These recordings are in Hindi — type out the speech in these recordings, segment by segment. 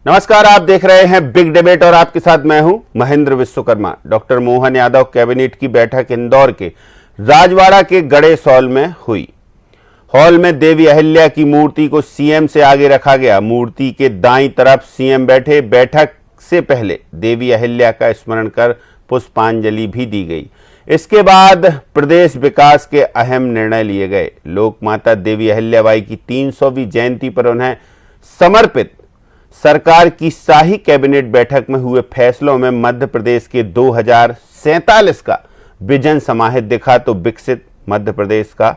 नमस्कार, आप देख रहे हैं बिग डिबेट और आपके साथ मैं हूं महेंद्र विश्वकर्मा। डॉक्टर मोहन यादव कैबिनेट की बैठक इंदौर के राजवाड़ा के गड़ेसौल में हुई। हॉल में देवी अहिल्या की मूर्ति को सीएम से आगे रखा गया। मूर्ति के दाईं तरफ सीएम बैठे। बैठक से पहले देवी अहिल्या का स्मरण कर पुष्पांजलि भी दी गई। इसके बाद प्रदेश विकास के अहम निर्णय लिए गए। लोक माता देवी अहिल्याबाई की 300वीं जयंती पर उन्हें समर्पित सरकार की शाही कैबिनेट बैठक में हुए फैसलों में मध्य प्रदेश के 2047 का विजन समाहित दिखा तो विकसित मध्य प्रदेश का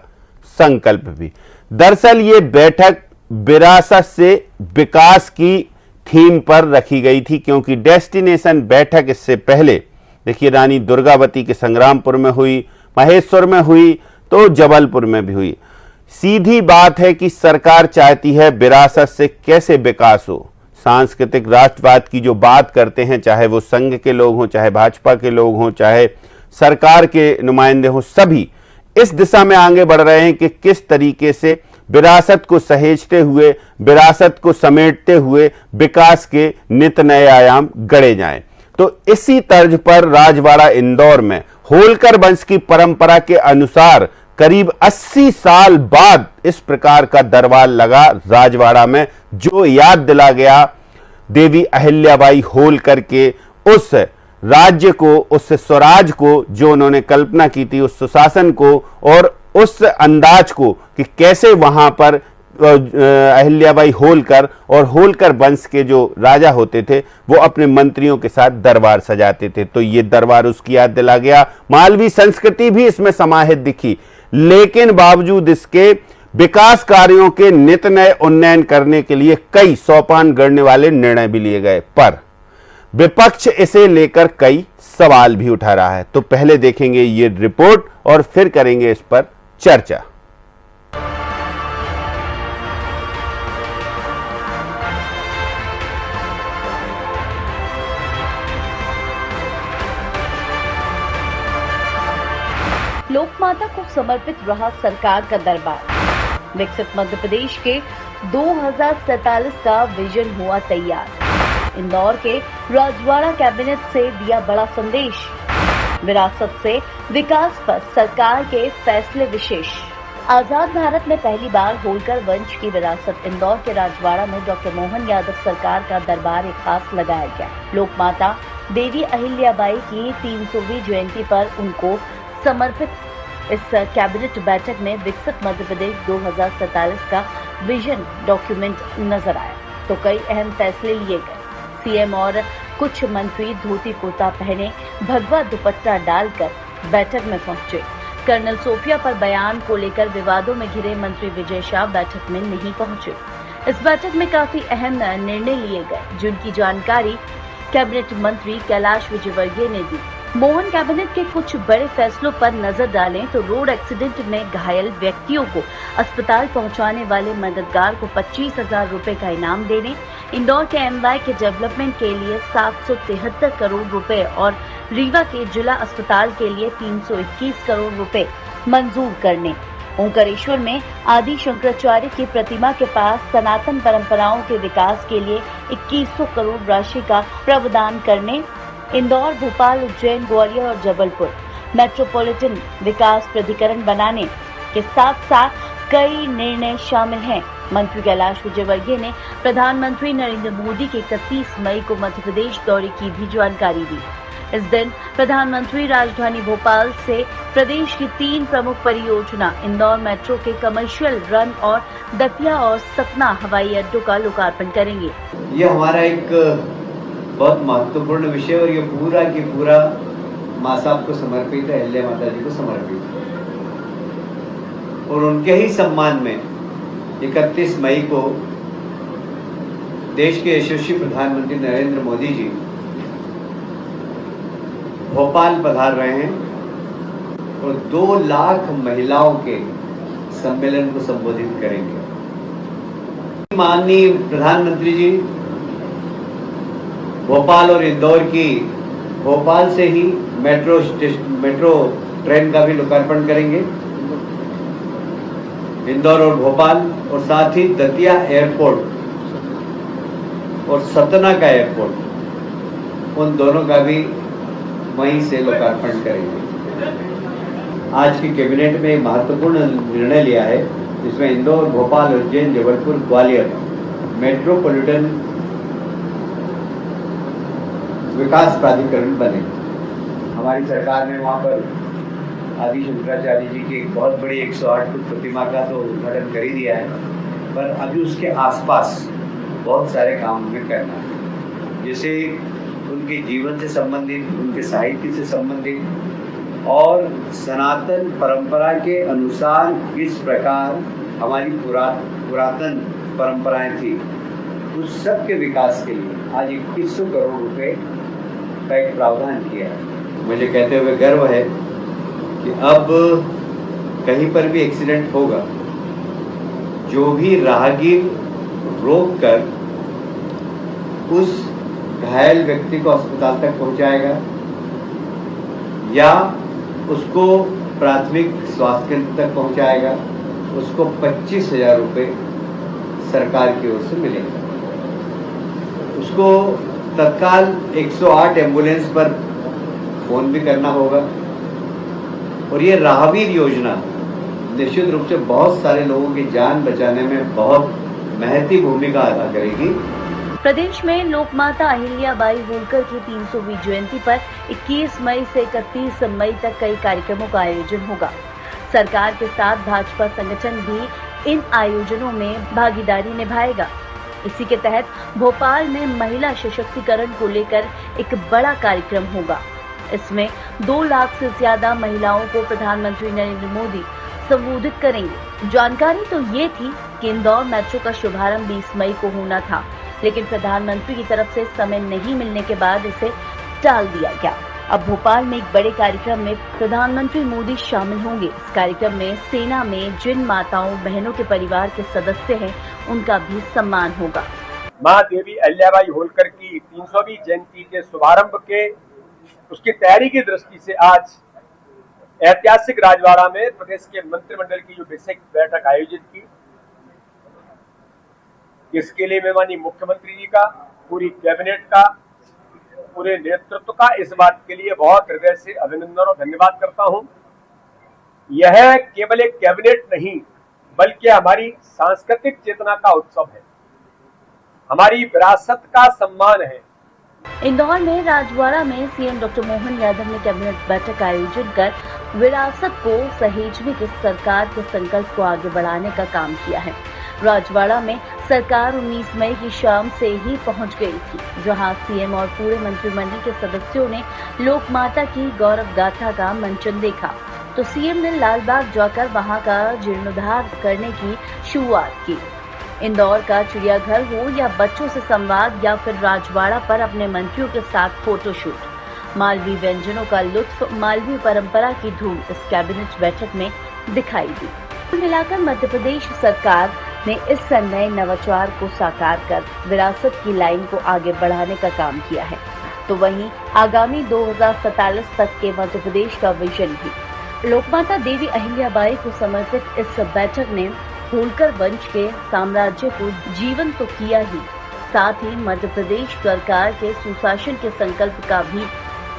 संकल्प भी। दरअसल ये बैठक विरासत से विकास की थीम पर रखी गई थी, क्योंकि डेस्टिनेशन बैठक इससे पहले देखिए रानी दुर्गावती के संग्रामपुर में हुई, महेश्वर में हुई तो जबलपुर में भी हुई। सीधी बात है कि सरकार चाहती है विरासत से कैसे विकास हो। सांस्कृतिक राष्ट्रवाद की जो बात करते हैं, चाहे वो संघ के लोग हों, चाहे भाजपा के लोग हों, चाहे सरकार के नुमाइंदे हों, सभी इस दिशा में आगे बढ़ रहे हैं कि किस तरीके से विरासत को सहेजते हुए, विरासत को समेटते हुए विकास के नित नए आयाम गढ़े जाएं। तो इसी तर्ज पर राजवाड़ा इंदौर में होलकर वंश की परंपरा के अनुसार करीब 80 साल बाद इस प्रकार का दरबार लगा राजवाड़ा में, जो याद दिला गया देवी अहिल्याबाई होलकर के उस राज्य को, उस स्वराज को जो उन्होंने कल्पना की थी, उस सुशासन को और उस अंदाज को कि कैसे वहां पर अहिल्याबाई होलकर और होलकर वंश के जो राजा होते थे वो अपने मंत्रियों के साथ दरबार सजाते थे। तो ये दरबार उसकी याद दिला गया। मालवी संस्कृति भी इसमें समाहित दिखी, लेकिन बावजूद इसके विकास कार्यों के नित नए उन्नयन करने के लिए कई सोपान गढ़ने वाले निर्णय भी लिए गए, पर विपक्ष इसे लेकर कई सवाल भी उठा रहा है। तो पहले देखेंगे ये रिपोर्ट और फिर करेंगे इस पर चर्चा। लोकमाता को समर्पित रहा सरकार का दरबार। विकसित मध्य प्रदेश के 2047 का विजन हुआ तैयार। इंदौर के राजवाड़ा कैबिनेट से दिया बड़ा संदेश। विरासत से विकास पर सरकार के फैसले विशेष। आजाद भारत में पहली बार होलकर वंश की विरासत इंदौर के राजवाड़ा में डॉक्टर मोहन यादव सरकार का दरबार एक खास लगाया गया। लोकमाता देवी अहिल्याबाई की 300वीं जयंती पर उनको समर्पित इस कैबिनेट बैठक में विकसित मध्य प्रदेश 2047 का विजन डॉक्यूमेंट नजर आया तो कई अहम फैसले लिए गए। सीएम और कुछ मंत्री धोती कुर्ता पहने भगवा दुपट्टा डालकर बैठक में पहुंचे। कर्नल सोफिया पर बयान को लेकर विवादों में घिरे मंत्री विजय शाह बैठक में नहीं पहुंचे। इस बैठक में काफी अहम निर्णय लिए गए, जिनकी जानकारी कैबिनेट मंत्री कैलाश विजयवर्गीय ने दी। मोहन कैबिनेट के कुछ बड़े फैसलों पर नजर डालें तो रोड एक्सीडेंट में घायल व्यक्तियों को अस्पताल पहुंचाने वाले मददगार को 25,000 रुपए का इनाम देने, इंदौर के एमवाई के डेवलपमेंट के लिए 773 करोड़ रुपए और रीवा के जिला अस्पताल के लिए 321 करोड़ रुपए मंजूर करने, ओंकारेश्वर में आदि शंकराचार्य की प्रतिमा के पास सनातन परंपराओं के विकास के लिए 2100 करोड़ राशि का प्रावधान करने, इंदौर, भोपाल, उज्जैन, ग्वालियर और जबलपुर मेट्रोपॉलिटन विकास प्राधिकरण बनाने के साथ साथ कई निर्णय शामिल हैं। मंत्री कैलाश विजयवर्गीय ने प्रधानमंत्री नरेंद्र मोदी के 31 मई को मध्य प्रदेश दौरे की भी जानकारी दी। इस दिन प्रधानमंत्री राजधानी भोपाल से प्रदेश की 3 प्रमुख परियोजना इंदौर मेट्रो के कमर्शियल रन और दतिया और सतना हवाई अड्डों का लोकार्पण करेंगे। ये हमारा एक बहुत महत्वपूर्ण विषय और ये पूरा की पूरा माँ साहब को समर्पित है, अहिल्या माता जी को समर्पित है। और उनके ही सम्मान में 31 मई को देश के यशस्वी प्रधानमंत्री नरेंद्र मोदी जी भोपाल पधार रहे हैं और 2 लाख महिलाओं के सम्मेलन को संबोधित करेंगे। माननीय प्रधानमंत्री जी भोपाल और इंदौर की, भोपाल से ही मेट्रो ट्रेन का भी लोकार्पण करेंगे, इंदौर और भोपाल, और साथ ही दतिया एयरपोर्ट और सतना का एयरपोर्ट, उन दोनों का भी वहीं से लोकार्पण करेंगे। आज की कैबिनेट में एक महत्वपूर्ण निर्णय लिया है जिसमें इंदौर, भोपाल, उज्जैन, जबलपुर, ग्वालियर मेट्रोपॉलिटन विकास प्राधिकरण बने। हमारी सरकार ने वहाँ पर आदि शंकराचार्य जी की एक बहुत बड़ी 108 फुट प्रतिमा का तो उद्घाटन कर ही दिया है, पर अभी उसके आसपास बहुत सारे काम हमें करना है, जैसे उनके जीवन से संबंधित, उनके साहित्य से संबंधित और सनातन परंपरा के अनुसार किस प्रकार हमारी पुरातन परंपराएं थी, उस सब के विकास के लिए आज 2100 करोड़ रुपए का एक प्रावधान किया है। मुझे कहते हुए गर्व है कि अब कहीं पर भी एक्सीडेंट होगा, जो भी राहगीर रोक कर उस घायल व्यक्ति को अस्पताल तक पहुंचाएगा या उसको प्राथमिक स्वास्थ्य केंद्र तक पहुंचाएगा, उसको 25,000 रुपये सरकार की ओर से मिलेगा। उसको तत्काल 108 एम्बुलेंस पर फोन भी करना होगा और ये राहगीर योजना निश्चित रूप से बहुत सारे लोगों की जान बचाने में बहुत महत्वपूर्ण भूमिका अदा करेगी। प्रदेश में लोकमाता अहिल्याबाई होलकर की 300वीं जयंती पर 21 मई से 31 मई तक कई कार्यक्रमों का आयोजन होगा। सरकार के साथ भाजपा संगठन भी इन आयोजनों में भागीदारी निभाएगा। इसी के तहत भोपाल में महिला सशक्तिकरण को लेकर एक बड़ा कार्यक्रम होगा। इसमें 2 लाख से ज्यादा महिलाओं को प्रधानमंत्री नरेंद्र मोदी संबोधित करेंगे। जानकारी तो ये थी कि इंदौर मेट्रो का शुभारंभ 20 मई को होना था, लेकिन प्रधानमंत्री की तरफ से समय नहीं मिलने के बाद इसे टाल दिया गया। अब भोपाल में एक बड़े कार्यक्रम में प्रधानमंत्री मोदी शामिल होंगे। इस कार्यक्रम में सेना में जिन माताओं बहनों के परिवार के सदस्य हैं, उनका भी सम्मान होगा। माँ देवी अहिल्याबाई होलकर की 300वीं जयंती के शुभारंभ के उसकी तैयारी की दृष्टि से आज ऐतिहासिक राजवाड़ा में प्रदेश के मंत्रिमंडल की जो विशेष बैठक आयोजित की, इसके लिए मैं माननीय मुख्यमंत्री जी का, पूरी कैबिनेट का, पूरे नेतृत्व का इस बात के लिए बहुत हृदय से अभिनंदन और धन्यवाद करता हूं। यह केवल एक कैबिनेट नहीं बल्कि हमारी सांस्कृतिक चेतना का उत्सव है, हमारी विरासत का सम्मान है। इंदौर में राजवाड़ा में सीएम डॉक्टर मोहन यादव ने कैबिनेट बैठक आयोजित कर विरासत को सहेजने के सरकार के संकल्प को आगे बढ़ाने का काम किया है। राजवाड़ा में सरकार 19 मई की शाम से ही पहुंच गई थी, जहां सीएम और पूरे मंत्रिमंडल के सदस्यों ने लोकमाता की गौरव गाथा का मंचन देखा, तो सीएम ने लालबाग जाकर वहां का जीर्णोद्धार करने की शुरुआत की। इंदौर का चिड़ियाघर हो या बच्चों से संवाद या फिर राजवाड़ा पर अपने मंत्रियों के साथ फोटोशूट, मालवी व्यंजनों का लुत्फ, मालवी परंपरा की धूम इस कैबिनेट बैठक में दिखाई दी। कुल मिलाकर मध्य प्रदेश सरकार ने इस नए नवाचार को साकार कर विरासत की लाइन को आगे बढ़ाने का काम किया है। तो वहीं आगामी 2047 तक के मध्य प्रदेश का विजन भी। लोकमाता देवी अहिल्याबाई को समर्पित इस बैठक ने होलकर वंश के साम्राज्य को जीवन तो किया ही, साथ ही मध्य प्रदेश सरकार के सुशासन के संकल्प का भी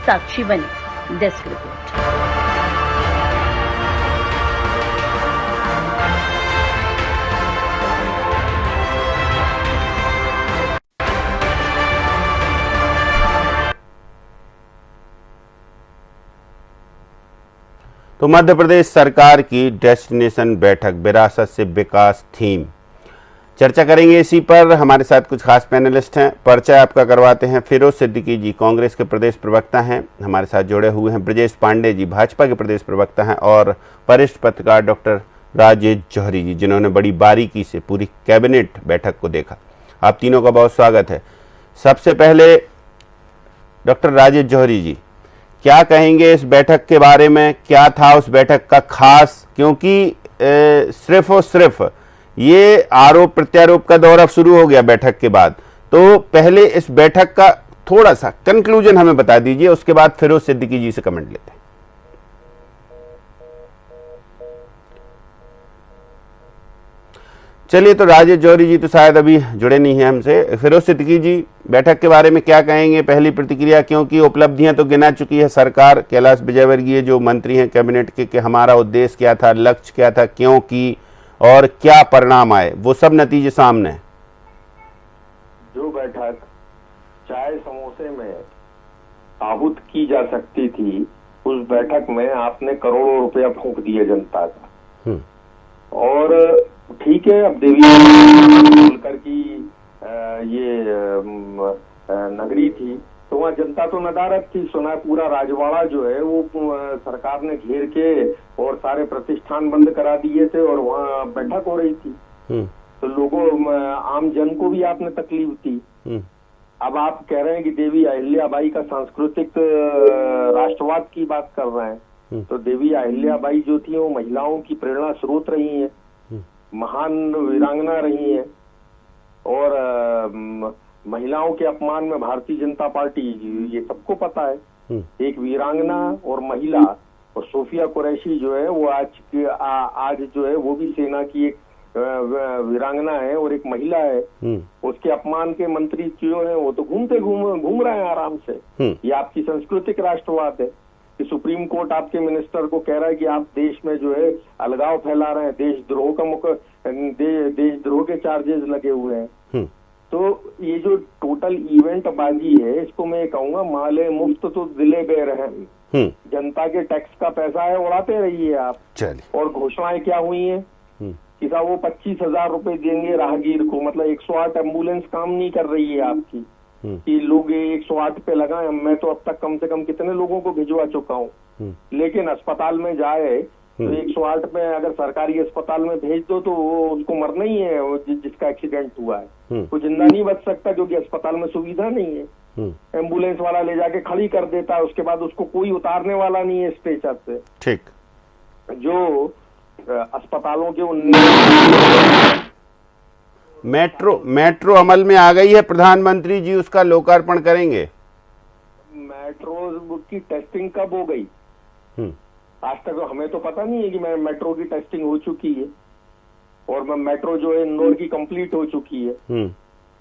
साक्षी बनी। Desk report. तो मध्य प्रदेश सरकार की डेस्टिनेशन बैठक विरासत से विकास थीम चर्चा करेंगे। इसी पर हमारे साथ कुछ खास पैनलिस्ट हैं। परिचय आपका करवाते हैं। फिरोज सिद्दीकी जी कांग्रेस के प्रदेश प्रवक्ता हैं, हमारे साथ जुड़े हुए हैं। ब्रजेश पांडे जी भाजपा के प्रदेश प्रवक्ता हैं और वरिष्ठ पत्रकार डॉक्टर राजेश जौहरी जी, जिन्होंने बड़ी बारीकी से पूरी कैबिनेट बैठक को देखा। आप तीनों का बहुत स्वागत है। सबसे पहले डॉक्टर राजेश जौहरी जी, क्या कहेंगे इस बैठक के बारे में? क्या था उस बैठक का खास? क्योंकि सिर्फ और सिर्फ ये आरोप प्रत्यारोप का दौर अब शुरू हो गया बैठक के बाद, तो पहले इस बैठक का थोड़ा सा कंक्लूजन हमें बता दीजिए, उसके बाद फिरोज सिद्दीकी जी से कमेंट लेते हैं। चलिए, तो राजेश जौहरी जी तो शायद अभी जुड़े नहीं हैं हमसे। फिरोज सिद्दीकी जी, बैठक के बारे में क्या कहेंगे? पहली प्रतिक्रिया, क्योंकि उपलब्धियां तो गिना चुकी है सरकार, कैलाश विजयवर्गीय जो मंत्री हैं कैबिनेट के, कि हमारा उद्देश्य क्या था, लक्ष्य क्या था, क्यों की और क्या परिणाम आए, वो सब नतीजे सामने हैं। जो बैठक चाय समोसे में आहूत की जा सकती थी, उस बैठक में आपने करोड़ों रुपया फूंक दिए जनता का। और ठीक है, अब देवी होलकर की नगरी थी, तो वहाँ जनता तो नदारद थी। सुना पूरा राजवाड़ा जो है वो सरकार ने घेर के और सारे प्रतिष्ठान बंद करा दिए थे और वहाँ बैठक हो रही थी। तो लोगों, आम जन को भी आपने तकलीफ दी। अब आप कह रहे हैं कि देवी अहिल्याबाई का सांस्कृतिक राष्ट्रवाद की बात कर रहे हैं, तो देवी अहिल्याबाई जो थी वो महिलाओं की प्रेरणा स्रोत रही है, महान वीरांगना रही है। और महिलाओं के अपमान में भारतीय जनता पार्टी, ये सबको पता है, एक वीरांगना और महिला, और सोफिया कुरैशी जो है वो आज जो है वो भी सेना की एक वीरांगना है और एक महिला है। उसके अपमान के मंत्री जो है वो तो घूम रहे हैं आराम से। ये आपकी सांस्कृतिक राष्ट्रवाद है कि सुप्रीम कोर्ट आपके मिनिस्टर को कह रहा है कि आप देश में जो है अलगाव फैला रहे हैं, देशद्रोह का देशद्रोह के चार्जेस लगे हुए हैं। तो ये जो टोटल इवेंट बाजी है, इसको मैं कहूंगा माले मुफ्त तो दिले बेरहम। जनता के टैक्स का पैसा है, उड़ाते रहिए आप। और घोषणाएं क्या हुई हैं कि साहब वो 25,000 रुपए देंगे राहगीर को, मतलब 108 एम्बुलेंस काम नहीं कर रही है आपकी कि लोग 108 पे लगाए। मैं तो अब तक कम से कम कितने लोगों को भिजवा चुका हूँ, लेकिन अस्पताल में जाए तो 108 पे अगर सरकारी अस्पताल में भेज दो तो वो उसको मरना ही है, वो जिसका एक्सीडेंट हुआ है वो जिंदा नहीं बच सकता, क्योंकि अस्पताल में सुविधा नहीं है। एम्बुलेंस वाला ले जाके खड़ी कर देता है, उसके बाद उसको कोई उतारने वाला नहीं है स्ट्रेचर से। ठीक, जो अस्पतालों के मेट्रो अमल में आ गई है, प्रधानमंत्री जी उसका लोकार्पण करेंगे। मेट्रो की टेस्टिंग कब हो गई? आज तक तो हमें तो पता नहीं है कि मेट्रो की टेस्टिंग हो चुकी है, और मेट्रो जो है इंदौर की कंप्लीट हो चुकी है,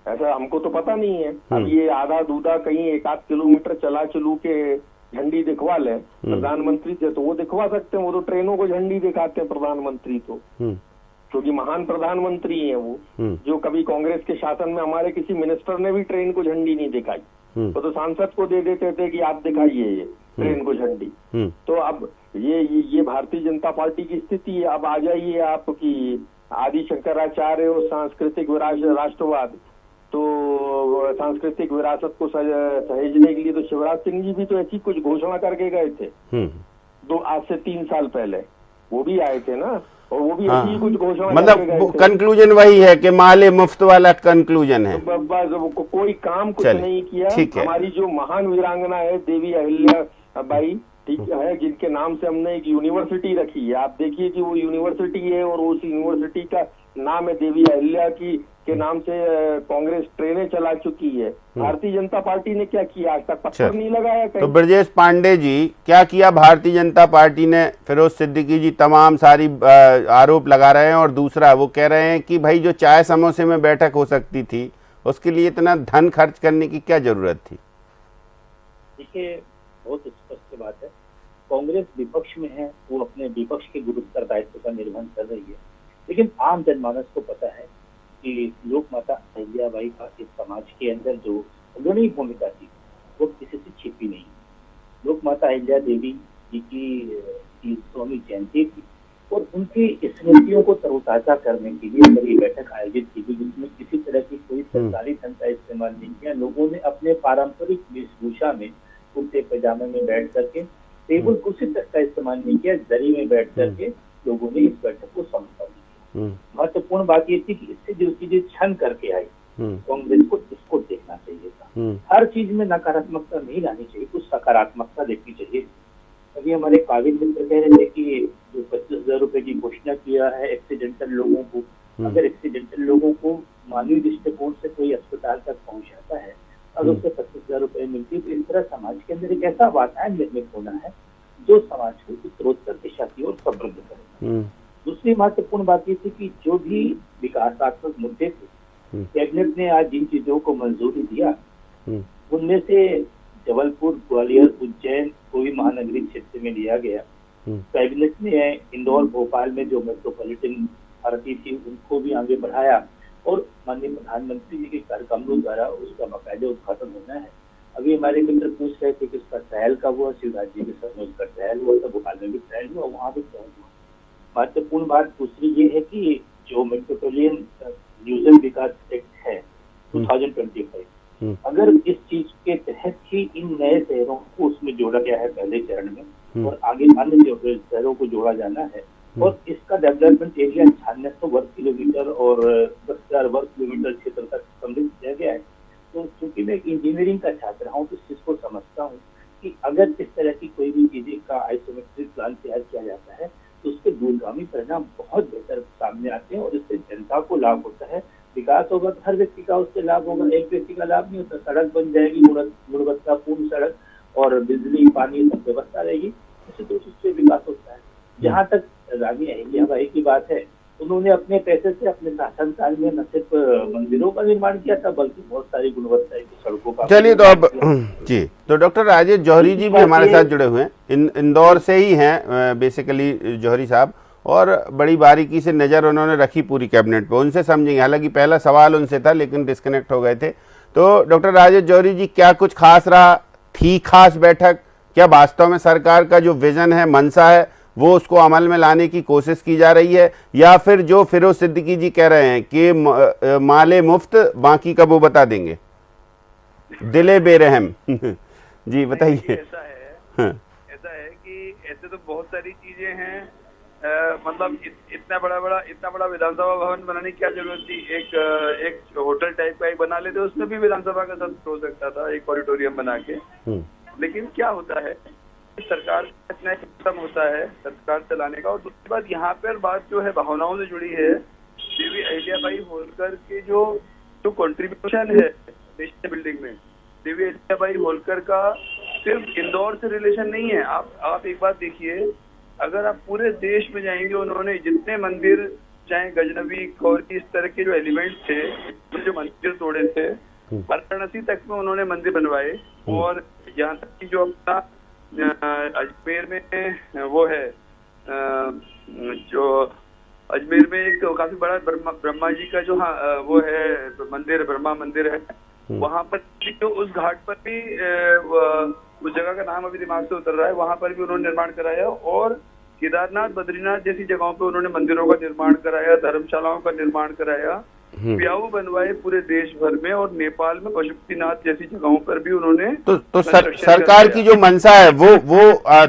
ऐसा हमको तो पता नहीं है। अब ये आधा दूधा कहीं 1-8 किलोमीटर चलू के झंडी दिखवा ले प्रधानमंत्री से, तो वो दिखवा सकते हैं, वो तो ट्रेनों को झंडी दिखाते हैं प्रधानमंत्री तो, क्योंकि महान प्रधानमंत्री हैं वो। जो कभी कांग्रेस के शासन में हमारे किसी मिनिस्टर ने भी ट्रेन को झंडी नहीं दिखाई, तो सांसद को दे देते थे कि आप दिखाइए ये ट्रेन को झंडी। तो अब ये भारतीय जनता पार्टी की स्थिति है। अब आ जाइए आप कि आदि शंकराचार्य और सांस्कृतिक राष्ट्रवाद, तो सांस्कृतिक विरासत को सहेजने के लिए तो शिवराज सिंह जी भी तो ऐसी कुछ घोषणा करके गए थे। आज से 3 साल पहले वो भी आए थे ना, और वो भी ऐसी कुछ घोषणा, मतलब कंक्लूजन वही है कि माले मुफ्त वाला कंक्लूजन है। बस कोई काम कुछ नहीं किया। हमारी जो महान वीरांगना है देवी अहिल्याबाई, ठीक है, जिनके नाम से हमने एक यूनिवर्सिटी रखी है, आप देखिए कि वो यूनिवर्सिटी है और उस यूनिवर्सिटी का नाम है देवी अहिल्या के नाम से कांग्रेस ट्रेनें चला चुकी है। भारतीय जनता पार्टी ने क्या किया? आज तक पत्थर नहीं लगाया कहीं। तो ब्रजेश पांडे जी, क्या किया भारतीय जनता पार्टी ने? फिरोज सिद्दीकी जी तमाम सारी आरोप लगा रहे हैं, और दूसरा वो कह रहे हैं कि भाई जो चाय समोसे में बैठक हो सकती थी उसके लिए इतना धन खर्च करने की क्या जरूरत थी? देखिए, बहुत स्पष्ट बात है, कांग्रेस विपक्ष में है, वो अपने विपक्ष के गुरुतर दायित्व का निर्वहन कर रही है, लेकिन आम जनमानस को पता है कि लोक माता अहिल्याबाई का इस समाज के अंदर जो अग्रणी भूमिका थी वो किसी से छिपी नहीं। लोक माता अहिल्या देवी जी की 100वीं जयंती थी, और उनकी स्मृतियों को तरोताजा करने के लिए अगर ये बैठक आयोजित की गई, जिसमें किसी तरह की कोई सरकारी धन का इस्तेमाल नहीं किया, लोगों ने अपने पारंपरिक वेशभूषा में कुर्ते पैजामे में बैठ करके, टेबल कुर्सी तक का इस्तेमाल नहीं किया, दरी में बैठ करके लोगों ने इस बैठक को संपन्न किया। महत्वपूर्ण बात ये थी कि इससे जो चीजें छन करके आई, कांग्रेस को इसको देखना चाहिए था। हर चीज में नकारात्मकता नहीं लानी चाहिए, कुछ सकारात्मकता देखनी चाहिए। अभी हमारे काबिल मित्र कह रहे थे कि जो 25,000 रुपए की घोषणा किया है एक्सीडेंटल लोगों को, अगर एक्सीडेंटल लोगों को मानवीय दृष्टिकोण से कोई अस्पताल तक पहुंचाता है, अगर उससे 25,000 रुपए मिलती है, तो इस तरह समाज के अंदर एक ऐसा वातावरण निर्मित होना है जो समाज को उत्तरोत्तर दिशा की ओर समृद्ध करे। दूसरी महत्वपूर्ण बात ये थी कि जो भी विकासात्मक मुद्दे थे, कैबिनेट ने आज जिन चीजों को मंजूरी दिया, उनमें से जबलपुर, ग्वालियर, उज्जैन को भी महानगरीय क्षेत्र में लिया गया। कैबिनेट ने इंदौर, भोपाल में जो मेट्रोपॉलिटन अथॉरिटी थी उनको भी आगे बढ़ाया और माननीय प्रधानमंत्री जी के कार्यक्रमों द्वारा उसका बाकायदे उद्घाटन होना है। अभी हमारे मित्र पूछ रहे थे कि उसका ट्रायल कब हुआ, शिवराज जी के साथ में उसका ट्रायल हुआ था, भोपाल में भी ट्रायल हुआ, वहाँ भी ट्रायल हुआ। महत्वपूर्ण बात दूसरी ये है कि जो मेट्रोपोलियन नियोजन विकास एक्ट है 2025, अगर इस चीज के तहत ही इन नए शहरों को उसमें जोड़ा गया है पहले चरण में और आगे अन्य शहरों को जोड़ा जाना है और इसका डेवलपमेंट एरिया 9600 वर्ग किलोमीटर और 10,000 वर्ग किलोमीटर क्षेत्र तक सम्मिलित किया गया है। तो चूंकि मैं इंजीनियरिंग का छात्र हूँ तो इस चीज को समझता हूँ कि अगर इस तरह की कोई भी चीजें का आइसोमेट्रिक प्लान तैयार किया जाता है तो उसके दूरगामी परिणाम बहुत बेहतर सामने आते हैं और इससे जनता को लाभ होता है। विकास होगा तो हर व्यक्ति का उससे लाभ होगा, एक व्यक्ति का लाभ नहीं होता। सड़क बन जाएगी, गुणवत्तापूर्ण सड़क और बिजली, पानी सब व्यवस्था रहेगी, इससे तो उससे विकास होता है। जहाँ तक रानी अहिल्याबाई की बात है, उन्होंने अपने पैसे से अपने शासनकाल में न सिर्फ मंदिरों का निर्माण किया था बल्कि बहुत सारी गुणवत्ता की सड़कों का। चलिए तो अब जी, तो डॉक्टर राजेश जौहरी जी भी हमारे साथ जुड़े हुए हैं, इंदौर से ही हैं बेसिकली जौहरी साहब, और बड़ी बारीकी से नज़र उन्होंने रखी पूरी कैबिनेट पे। उनसे समझेंगे, हालांकि पहला सवाल उनसे था लेकिन डिस्कनेक्ट हो गए थे। तो डॉक्टर राजेश जौहरी जी, क्या कुछ खास रहा, थी खास बैठक? क्या वास्तव में सरकार का जो विजन है, मंशा है, वो उसको अमल में लाने की कोशिश की जा रही है, या फिर जो फिरोज सिद्दीकी जी कह रहे हैं कि माले मुफ्त, बाकी का वो बता देंगे, दिले बेरहम? जी बताइए। ऐसा है कि ऐसे तो बहुत सारी चीजें हैं, मतलब इतना बड़ा विधानसभा भवन बनाने की क्या जरूरत थी? एक होटल टाइप का एक बना लेते, उसमें भी विधानसभा का सत्र हो सकता था, एक ऑडिटोरियम बना के। लेकिन क्या होता है, सरकार का इतना सिस्टम होता है सरकार चलाने का। और दूसरी बात, यहाँ पर बात जो है भावनाओं से जुड़ी है। देवी अहिल्याबाई होलकर के जो कंट्रीब्यूशन है नेशनल बिल्डिंग में, देवी अहिल्याबाई होलकर का सिर्फ इंदौर से रिलेशन नहीं है। आप एक बात देखिए, अगर आप पूरे देश में जाएंगे, उन्होंने जितने मंदिर, चाहे गजनबी और इस तरह के जो एलिमेंट्स थे, जो मंदिर तोड़े थे, वाराणसी तक में उन्होंने मंदिर बनवाए। और यहाँ तक कि जो अपना अजमेर में वो है, जो अजमेर में एक काफी बड़ा ब्रह्मा जी का जो वो है मंदिर, ब्रह्मा मंदिर है, वहां पर जो उस घाट पर भी उस जगह का नाम अभी दिमाग से उतर रहा है, वहां पर भी उन्होंने निर्माण कराया। और केदारनाथ, बद्रीनाथ जैसी जगहों पे उन्होंने मंदिरों का निर्माण कराया, धर्मशालाओं का निर्माण कराया, प्याऊ बनवाए पूरे देश भर में। और नेपाल में पशुपतिनाथ जैसी जगहों पर भी उन्होंने तो सरकार की जो मंशा है वो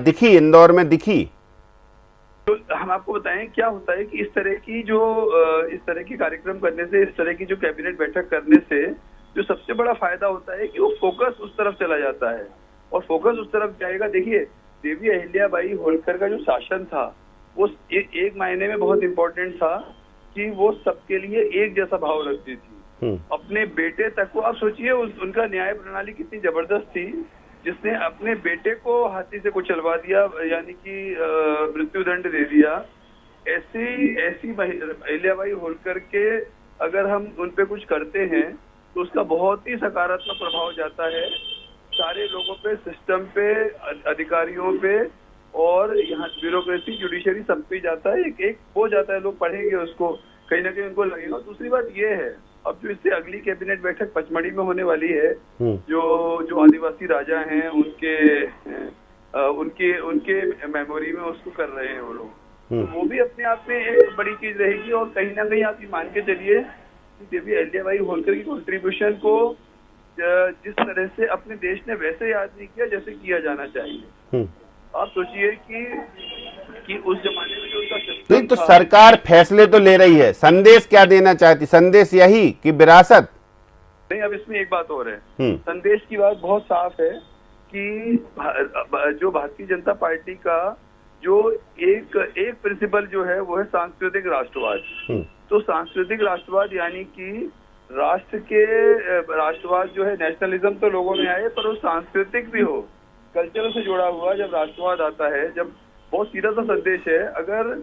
दिखी, इंदौर में दिखी। तो हम आपको बताएं क्या होता है कि इस तरह की कार्यक्रम करने से, इस तरह की जो कैबिनेट बैठक करने से जो सबसे बड़ा फायदा होता है कि वो फोकस उस तरफ चला जाता है। और फोकस उस तरफ जाएगा। देखिए, देवी अहिल्याबाई होलकर का जो शासन था वो एक मायने में बहुत इम्पोर्टेंट था कि वो सबके लिए एक जैसा भाव रखती थी। अपने बेटे तक को आप सोचिए, उनका न्याय प्रणाली कितनी जबरदस्त थी, जिसने अपने बेटे को हाथी से कुचलवा दिया, यानी कि मृत्यु दंड दे दिया। ऐसी अहिल्याबाई होलकर के अगर हम उन पे कुछ करते हैं तो उसका बहुत ही सकारात्मक प्रभाव जाता है सारे लोगों पे, सिस्टम पे, अधिकारियों पे, और यहाँ ब्यूरोक्रेसी, जुडिशरी सब पे जाता है। एक हो जाता है, लोग पढ़ेंगे उसको, कहीं ना कहीं उनको लगेगा। दूसरी बात ये है, अब जो इससे अगली कैबिनेट बैठक पचमढ़ी में होने वाली है, जो आदिवासी राजा हैं उनके मेमोरी में उसको कर रहे हैं वो लोग, तो वो भी अपने आप में एक बड़ी चीज रहेगी। और कहीं ना कहीं आप ये मान के चलिए कि देवी अहिल्याबाई होलकर की कंट्रीब्यूशन को जिस तरह से अपने देश ने वैसे याद नहीं किया जैसे किया जाना चाहिए। आप सोचिए कि उस जमाने में जो उनका सिस्टम नहीं, तो था, सरकार फैसले तो ले रही है, संदेश क्या देना चाहती? संदेश यही कि विरासत नहीं। अब इसमें एक बात और है, संदेश की बात बहुत साफ है कि जो भारतीय जनता पार्टी का जो एक प्रिंसिपल जो है वो है सांस्कृतिक राष्ट्रवाद। तो सांस्कृतिक राष्ट्रवाद यानी कि राष्ट्रवाद जो है, नेशनलिज्म तो लोगों में आए पर वो सांस्कृतिक भी हो, कल्चर से जुड़ा हुआ। जब राष्ट्रवाद आता है, जब बहुत सीधा सा संदेश है, अगर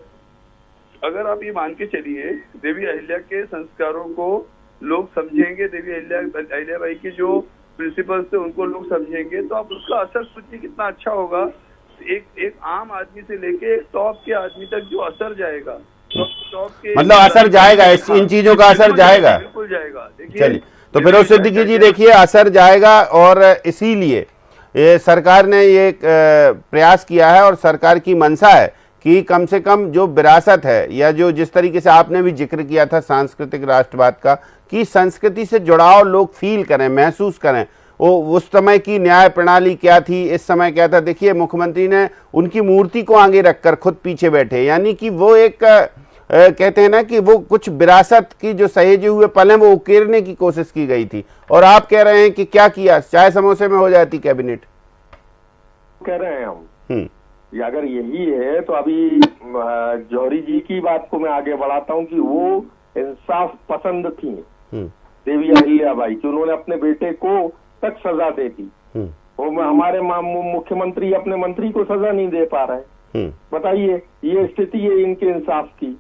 अगर आप ये मान के चलिए देवी अहिल्या के संस्कारों को लोग समझेंगे, देवी अहिल्याबाई के जो प्रिंसिपल्स थे उनको लोग समझेंगे, तो आप उसका असर सोचिए कितना अच्छा होगा। एक आम आदमी से लेके टॉप के आदमी तक जो असर जाएगा, टॉप के मतलब असर जाएगा, इन चीजों का असर जाएगा, बिल्कुल जाएगा। देखिए चलिए, तो फिरोज सिद्दीकी जी देखिए असर जाएगा, और इसीलिए ये सरकार ने ये प्रयास किया है और सरकार की मंशा है कि कम से कम जो विरासत है, या जो जिस तरीके से आपने भी जिक्र किया था सांस्कृतिक राष्ट्रवाद का, कि संस्कृति से जुड़ाव लोग फील करें, महसूस करें। वो उस समय की न्याय प्रणाली क्या थी, इस समय क्या था। देखिए मुख्यमंत्री ने उनकी मूर्ति को आगे रखकर खुद पीछे बैठे, यानी कि वो एक कहते हैं ना कि वो कुछ विरासत की जो सहेजे हुए पल हैं वो उकेरने की कोशिश की गई थी। और आप कह रहे हैं कि क्या किया, चाय समोसे में हो जाती कैबिनेट, कह रहे हैं हम। ये अगर यही है तो अभी जौहरी जी की बात को मैं आगे बढ़ाता हूँ कि वो इंसाफ पसंद थी देवी अहिल्याबाई, कि उन्होंने अपने बेटे को तक सजा दे दी। और हमारे मुख्यमंत्री अपने मंत्री को सजा नहीं दे पा रहे। बताइए, ये स्थिति है इनके इंसाफ की।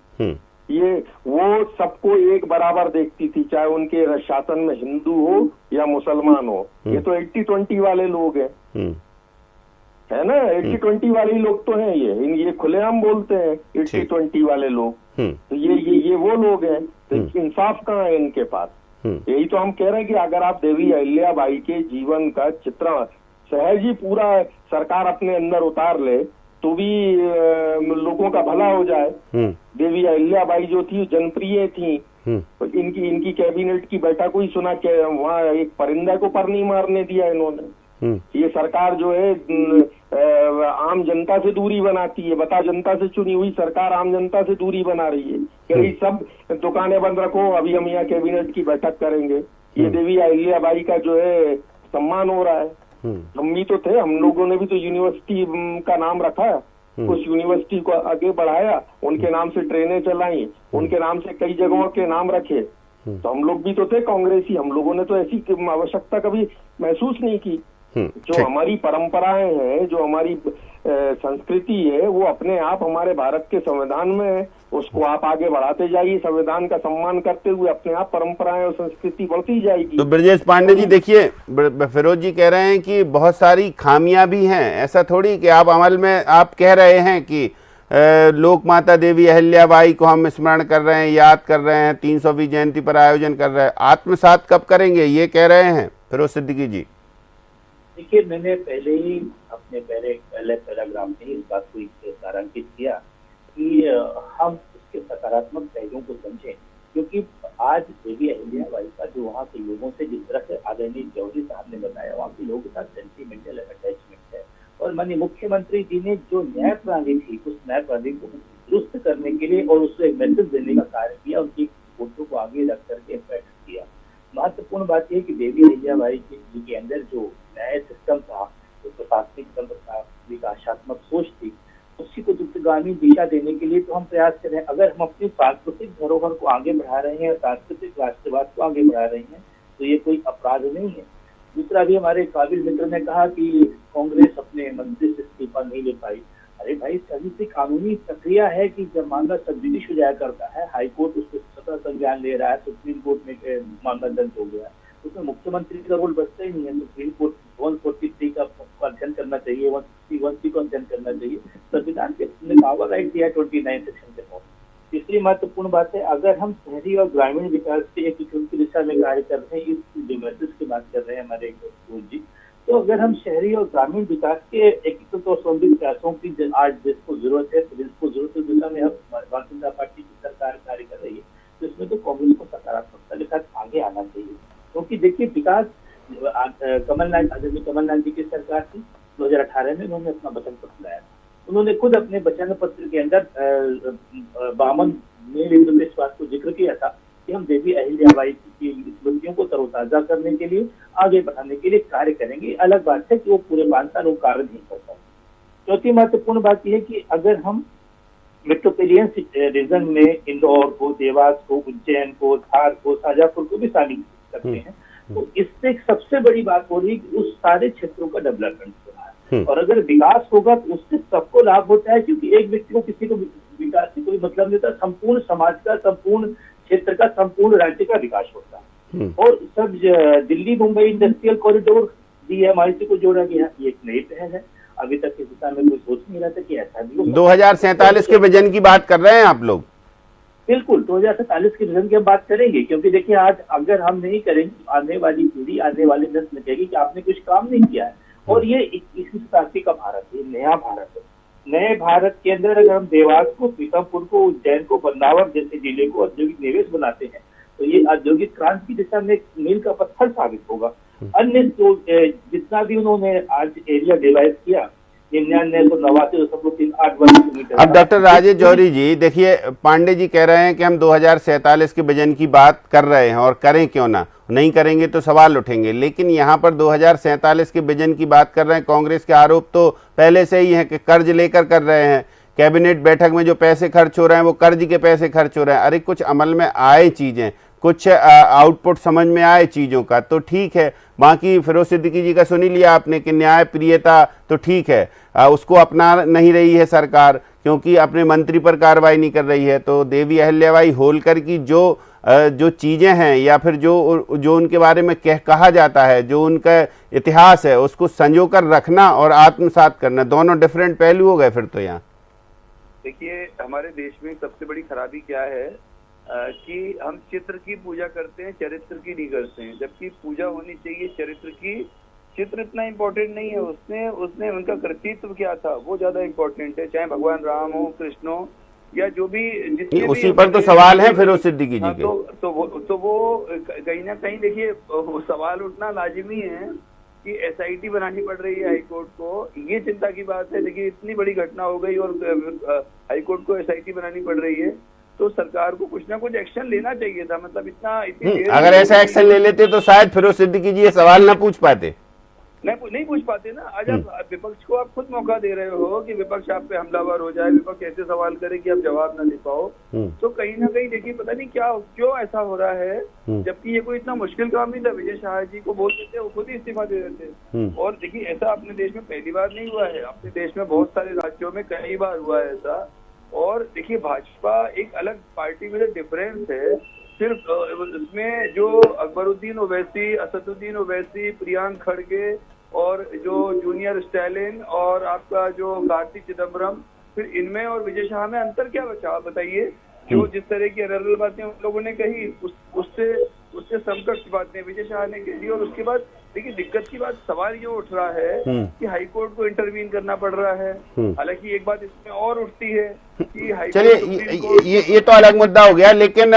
ये वो सबको एक बराबर देखती थी, चाहे उनके शासन में हिंदू हो या मुसलमान हो। ये तो 80-20 वाले लोग हैं, है ना। 80-20 वाले लोग तो हैं ये खुलेआम बोलते हैं 80-20 वाले लोग। तो ये वो लोग हैं, तो इंसाफ कहाँ है इनके पास। यही तो हम कह रहे हैं कि अगर आप देवी अहिल्याबाई के जीवन का चित्रण सहज ही पूरा सरकार अपने अंदर उतार ले तो भी लोगों का भला हो जाए। देवी अहिल्याबाई जो थी जनप्रिय थी, इनकी कैबिनेट की बैठक हुई, सुना कि वहाँ एक परिंदा को पर नहीं मारने दिया इन्होंने। ये सरकार जो है आम जनता से दूरी बनाती है। बता, जनता से चुनी हुई सरकार आम जनता से दूरी बना रही है कि भाई सब दुकानें बंद रखो, अभी हम यहाँ कैबिनेट की बैठक करेंगे। ये देवी अहिल्याबाई का जो है सम्मान हो रहा है। हम भी तो थे, हम लोगों ने भी तो यूनिवर्सिटी का नाम रखा, उस यूनिवर्सिटी को आगे बढ़ाया, उनके नाम से ट्रेनें चलाई, उनके नाम से कई जगहों के नाम रखे। तो हम लोग भी तो थे कांग्रेसी, हम लोगों ने तो ऐसी आवश्यकता कभी महसूस नहीं की। जो हमारी परंपराएं हैं, जो हमारी संस्कृति है, वो अपने आप हमारे भारत के संविधान में है। उसको आप आगे बढ़ाते जाइए, संविधान का सम्मान करते हुए अपने आप परंपराएं और संस्कृति बढ़ती जाएगी। तो ब्रजेश पांडे जी देखिए, फिरोज जी कह रहे हैं कि बहुत सारी खामियां भी हैं। ऐसा थोड़ी कि आप अमल में आप कह रहे हैं कि लोक माता देवी अहिल्याबाई को हम स्मरण कर रहे हैं, याद कर रहे हैं, 300वीं जयंती पर आयोजन कर रहे हैं, आत्मसात कब करेंगे ये कह रहे हैं फिरोज सिद्दीकी जी। देखिए, मैंने पहले ही अपने पहले पैराग्राफ में इस बात को तारांकित किया कि हम उसके सकारात्मक पहलुओं को समझें, क्योंकि आज देवी अहिल्याबाई का जो वहाँ के लोगों से जिस तरह से आदरणीय जौहरी साहब ने बताया, वहाँ के लोगों के साथ सेंटिमेंटल अटैचमेंट है। और माननीय मुख्यमंत्री जी ने जो न्याय प्रणाली थी, उस न्याय प्रणाली को दुरुस्त करने के लिए और उसको एक मैसेज देने का कार्य किया, उनकी फोटो को आगे रख करके बैठक किया। महत्वपूर्ण बात यह कि देवी अहिल्याबाई जी के अंदर जो न्याय सिस्टम था, जो प्रशासनिक तंत्र था, विकासात्मक सोच थी, उसी को द्रुतगामी दिशा देने के लिए तो हम प्रयास कर रहे हैं। अगर हम अपनी सांस्कृतिक धरोहर को आगे बढ़ा रहे हैं, सांस्कृतिक राष्ट्रवाद को आगे बढ़ा रहे हैं, तो ये कोई अपराध नहीं है। दूसरा भी हमारे काबिल मित्र ने कहा कि कांग्रेस अपने मंत्री से इस्तीफा नहीं ले पाई। अरे भाई, सभी से कानूनी प्रक्रिया है कि जब मामला सब जुडिश हो जाया करता है, हाईकोर्ट उसको स्वतः संज्ञान ले रहा है, सुप्रीम कोर्ट में मामला दर्ज हो गया, उसमें मुख्यमंत्री का रोल बचता ही नहीं है। सुप्रीम कोर्ट 143 का अध्ययन करना चाहिए, 161 का अध्ययन करना चाहिए। संविधान के पावर राइट दिया 29 सेक्शन के तहत। तीसरी महत्वपूर्ण बात है, अगर हम शहरी और ग्रामीण विकास के एकीकरण की दिशा में कार्य कर रहे हैं, इस डिमेट्रिक्स की बात कर रहे हैं हमारे जी, तो अगर हम शहरी और ग्रामीण विकास के एकीकृत और समन्वित प्रयासों की आज देश को जरूरत है, तो जिसको जरूरत है दिशा में हम भारतीय जनता पार्टी की सरकार कार्य कर रही है, तो इसमें तो कांग्रेस को सकारात्मकता के साथ आगे आना चाहिए। क्योंकि देखिए, विकास कमलनाथ जी की सरकार थी, 2018 में उन्होंने अपना वचन पत्र लाया। उन्होंने खुद अपने वचन पत्र के अंदर 52 में इस बात को जिक्र किया था कि हम देवी अहिल्याबाई की स्मृतियों को तरोताजा करने के लिए, आगे बढ़ाने के लिए कार्य करेंगे। अलग बात है कि वो पूरे 5 साल वो कार्य नहीं कर पाए। चौथी महत्वपूर्ण बात यह है कि अगर हम मेट्रोपोलियन रीजन में इंदौर को, देवास को, उज्जैन को, धार को, शाजापुर को भी शामिल करते हैं, तो इससे सबसे बड़ी बात हो रही है कि उस सारे क्षेत्रों का डेवलपमेंट हो रहा है। और अगर विकास होगा तो उससे सबको लाभ होता है, क्योंकि एक व्यक्ति को किसी को विकास से कोई कोई मतलब नहीं होता। संपूर्ण समाज का, संपूर्ण क्षेत्र का, संपूर्ण राज्य का विकास होता है। और सब Delhi Mumbai industrial corridor DMIC को जोड़ा गया, ये एक नई पहल है। अभी तक इस दिशा में कोई सोच नहीं रहा था कि ऐसा भी हो। 2047 के विजन की बात कर रहे हैं आप लोग? बिल्कुल 2047 के विजन की हम बात करेंगे, क्योंकि देखिए आज अगर हम नहीं करेंगे, आने वाली पीढ़ी, आने वाली नस्ल कहेगी कि आपने कुछ काम नहीं किया है। और ये 21वीं शताब्दी का भारत है, नया भारत है। नए भारत के अंदर अगर हम देवास को, पीथमपुर को, उज्जैन को, बदनावर जैसे जिले को औद्योगिक निवेश बनाते हैं, तो ये औद्योगिक क्रांति की दिशा में एक मील का पत्थर साबित होगा। अन्य जो जितना भी उन्होंने आज एरिया डिवाइड किया, 9989.38 वर्ग किलोमीटर। अब डॉक्टर राजेश जौहरी जी देखिए, पांडे जी कह रहे हैं कि हम 2047 के विजन की बात कर रहे हैं और करें क्यों ना, नहीं करेंगे तो सवाल उठेंगे। लेकिन यहाँ पर 2047 के विजन की बात कर रहे हैं। कांग्रेस के आरोप तो पहले से ही है कि कर्ज लेकर कर रहे हैं। कैबिनेट बैठक में जो पैसे खर्च हो रहे हैं वो कर्ज के पैसे खर्च हो रहे हैं। अरे कुछ अमल में आए चीजें, कुछ आउटपुट समझ में आए चीजों का तो ठीक है। बाकी फिरोज सिद्दीकी जी का सुन ही लिया आपने कि न्याय प्रियता तो ठीक है, उसको अपना नहीं रही है सरकार, क्योंकि अपने मंत्री पर कार्रवाई नहीं कर रही है। तो देवी अहिल्याबाई होलकर की जो चीजें हैं या फिर जो उनके बारे में कहा जाता है, जो उनका इतिहास है, उसको संजो कर रखना और आत्मसात करना, दोनों डिफरेंट पहलू हो गए फिर तो। यहाँ देखिए, हमारे देश में सबसे बड़ी खराबी क्या है कि हम चित्र की पूजा करते हैं, चरित्र की नहीं करते हैं। जबकि पूजा होनी चाहिए चरित्र की। चित्र इतना इम्पोर्टेंट नहीं है, उसने उनका कर्तृत्व क्या था वो ज्यादा इम्पोर्टेंट है। चाहे भगवान राम हो, कृष्ण हो, या जो भी जितने उसी पर तो सवाल है फिरोज सिद्दीकी जी के। तो वो कहीं ना कहीं देखिए सवाल उठना लाजिमी है कि SIT बनानी पड़ रही है हाईकोर्ट को। ये चिंता की बात है। देखिए इतनी बड़ी घटना हो गई और हाईकोर्ट को SIT बनानी पड़ रही है, तो सरकार को कुछ ना कुछ एक्शन लेना चाहिए था। मतलब इतनी अगर ऐसा एक्शन ले लेते तो शायद फिरोज सिद्दीकी जी ये सवाल ना पूछ पाते, नहीं पूछ पाते ना। आज आप विपक्ष को आप खुद मौका दे रहे हो कि विपक्ष आप पे हमलावर हो जाए, विपक्ष ऐसे सवाल करे कि आप जवाब ना दे पाओ। तो कहीं ना कहीं देखिए पता नहीं क्यों ऐसा हो रहा है, जबकि ये कोई इतना मुश्किल काम नहीं था। विजय शाह जी को बोल देते, वो खुद ही इस्तीफा दे देते। और देखिए ऐसा अपने देश में पहली बार नहीं हुआ है, अपने देश में बहुत सारे राज्यों में कई बार हुआ है ऐसा। और देखिए भाजपा एक अलग पार्टी में डिफरेंस है, सिर्फ उसमें जो अकबरुद्दीन ओवैसी, असदुद्दीन ओवैसी, प्रियांक खड़गे और जो जूनियर स्टैलिन और आपका जो कार्तिक चिदम्बरम, फिर इनमें और विजय शाह में अंतर क्या बचा आप बताइए। जो जिस तरह की अरल बातें उन लोगों ने कही, उससे समकक्ष बातें विजय शाह ने कही। और उसके बाद देखिए दिक्कत की बात, सवाल ये उठ रहा है कि हाईकोर्ट को इंटरवीन करना पड़ रहा है। हालांकि एक बात इसमें और उठती है कि चलिए ये तो अलग मुद्दा हो गया। लेकिन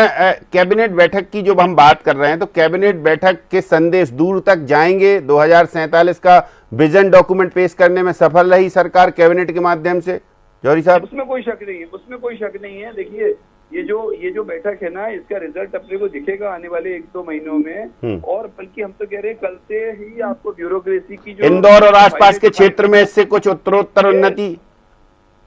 कैबिनेट बैठक की जो हम बात कर रहे हैं, तो कैबिनेट बैठक के संदेश दूर तक जाएंगे। 2047 का विजन डॉक्यूमेंट पेश करने में सफल रही सरकार कैबिनेट के माध्यम से, जौहरी साहब? उसमें कोई शक नहीं है, उसमें कोई शक नहीं है। देखिए ये जो बैठक है ना, इसका रिजल्ट अपने को दिखेगा आने वाले 1-2 महीनों में। और बल्कि हम तो कह रहे हैं कल से ही आपको ब्यूरोक्रेसी की जो इंदौर और आसपास के क्षेत्र में इससे कुछ उत्तरोत्तर उन्नति,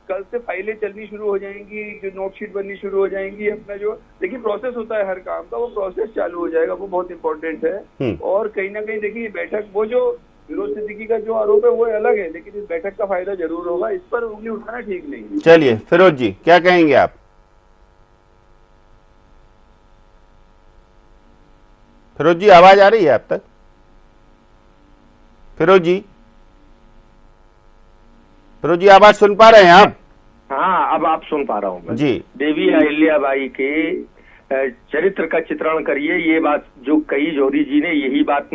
कल से फाइलें चलनी शुरू हो जाएंगी, जो नोटशीट बननी शुरू हो जाएंगी। अपना जो देखिए प्रोसेस होता है हर काम का, वो प्रोसेस चालू हो जाएगा, वो बहुत इंपॉर्टेंट है। और कहीं ना कहीं देखिए बैठक, वो जो फिरोज सिद्दीकी का जो आरोप है वो अलग है, लेकिन इस बैठक का फायदा जरूर होगा। इस पर उंगली उठाना ठीक नहीं है। चलिए फिरोज जी क्या कहेंगे आप? फिरोज जी आवाज आ रही है आप तक? फिरोज जी आवाज सुन पा रहे हैं आप? हाँ, अब आप सुन पा रहा हूँ जी। देवी अहिल्याबाई के चरित्र का चित्रण करिए, ये बात जो कही जौहरी जी ने, यही बात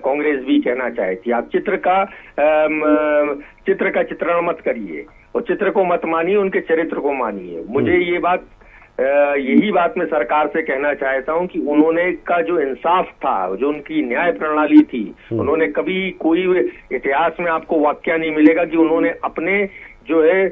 कांग्रेस भी कहना चाहती है। आप चित्र का चित्रण मत करिए और चित्र को मत मानिए, उनके चरित्र को मानिए। मुझे यही बात मैं सरकार से कहना चाहता हूं कि उन्होंने का जो इंसाफ था, जो उनकी न्याय प्रणाली थी, उन्होंने कभी कोई इतिहास में आपको वाक्य नहीं मिलेगा कि उन्होंने अपने जो है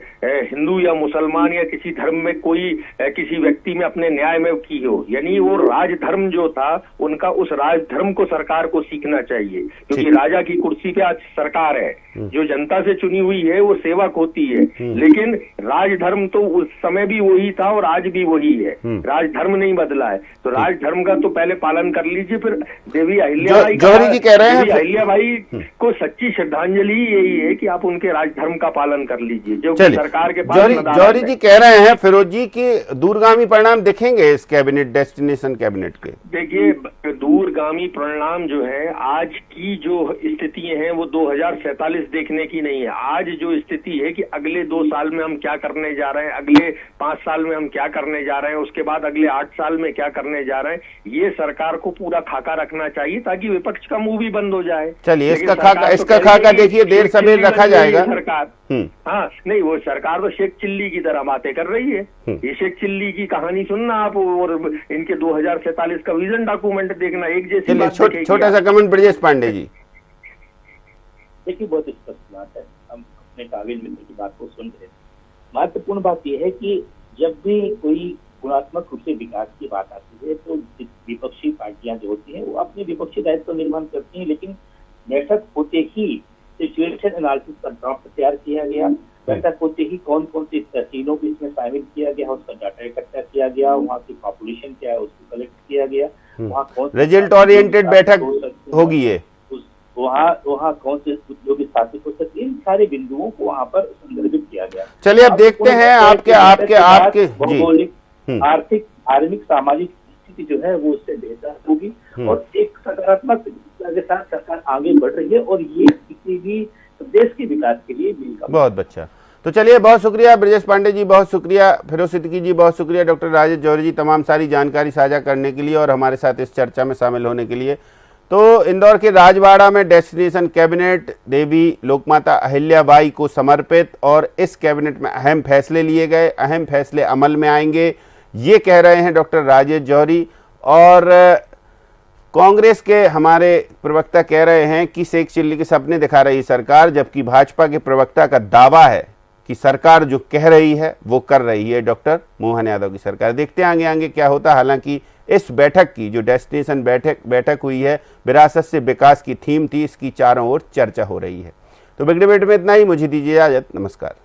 हिंदू या मुसलमान या किसी धर्म में कोई किसी व्यक्ति में अपने न्याय में की हो। यानी वो राजधर्म जो था उनका, उस राजधर्म को सरकार को सीखना चाहिए। क्योंकि राजा की कुर्सी पे आज सरकार है, जो जनता से चुनी हुई है वो सेवक होती है, लेकिन राजधर्म तो उस समय भी वही था और आज भी वही है। राजधर्म नहीं बदला है, तो राजधर्म का तो पहले पालन कर लीजिए। फिर देवी अहिल्याबाई, जौहरी जी कह रहे हैं अहिल्याबाई को सच्ची श्रद्धांजलि यही है कि आप उनके राजधर्म का पालन कर लीजिए। लीजिए, जो कि चलिए, सरकार के पास जौहरी नदारत है। जी कह रहे हैं फिरोज जी कि दूरगामी परिणाम दिखेंगे इस कैबिनेट, डेस्टिनेशन कैबिनेट के। देखिए, दूरगामी परिणाम जो है, आज की जो स्थिति है वो 2047 देखने की नहीं है। आज जो स्थिति है कि अगले 2 साल में हम क्या करने जा रहे हैं, अगले 5 साल में हम क्या करने जा रहे हैं, उसके बाद अगले 8 साल में क्या करने जा रहे हैं, ये सरकार को पूरा खाका रखना चाहिए ताकि विपक्ष का मुंह भी बंद हो जाए। चलिए, लेकिन इसका सरकार खाका, तो इसका कह रही है खाका कि देखिए देर शेख सवेर चिल्ली रखा बन रही है जाएगा। सरकार। हाँ, नहीं, वो सरकार तो शेख चिल्ली की तरह बातें कर रही है। ये शेख चिल्ली की कहानी सुनना आप, और इनके 2047 का विजन डॉक्यूमेंट देखना, एक जैसी चलिए, बात दिखेगी छोटा सा आप। कमेंट ब्रजेश पांडे जी। देखिए, बहुत स्पष्ट बात है, हम अपने काबिल मित्र की बात को सुन रहे हैं। महत्वपूर्ण बात यह है कि जब भी कोई गुणात्मक रूप से विकास की बात आती है तो विपक्षी पार्टियां जो होती हैं वो अपने विपक्षी दायित्व निर्वहन करती हैं, लेकिन बैठक होते ही सिचुएशन एनालिसिस का ड्राफ्ट तैयार किया गया, बैठक होते ही कौन कौन सी तहसीलों को इसमें शामिल किया गया, उसका डाटा इकट्ठा किया गया, वहाँ की पॉपुलेशन क्या है उसको कलेक्ट किया गया, वहाँ कौन रिजल्ट ओरिएंटेड बैठक होगी ये, वहाँ कौन से उद्योग स्थापित हो सकते हैं, इन सारे बिंदुओं को वहाँ पर संदर्भित किया गया। चलिए अब देखते हैं आपके भौगोलिक, आर्थिक, धार्मिक, सामाजिक स्थिति जो है वो उससे बेहतर होगी और एक सकारात्मक के साथ सरकार आगे बढ़ रही है और ये किसी भी देश के विकास के लिए मिलकर। बहुत अच्छा। तो चलिए, बहुत शुक्रिया ब्रजेश पांडे जी, बहुत शुक्रिया फिरोज सिद्दीकी जी, बहुत शुक्रिया डॉक्टर राजेश जौहरी जी, तमाम सारी जानकारी साझा करने के लिए और हमारे साथ इस चर्चा में शामिल होने के लिए। तो इंदौर के राजवाड़ा में डेस्टिनेशन कैबिनेट देवी लोकमाता अहिल्याबाई को समर्पित, और इस कैबिनेट में अहम फैसले लिए गए, अहम फैसले अमल में आएंगे, ये कह रहे हैं डॉक्टर राजेश जौहरी। और कांग्रेस के हमारे प्रवक्ता कह रहे हैं कि शेख चिल्ली के सपने दिखा रही सरकार, जबकि भाजपा के प्रवक्ता का दावा है कि सरकार जो कह रही है वो कर रही है डॉक्टर मोहन यादव की सरकार। देखते हैं आगे आगे क्या होता है। हालांकि इस बैठक की जो डेस्टिनेशन बैठक हुई है, विरासत से विकास की थीम थी, इसकी चारों ओर चर्चा हो रही है। तो बिग डिबेट में इतना ही, मुझे दीजिए इजाजत, नमस्कार।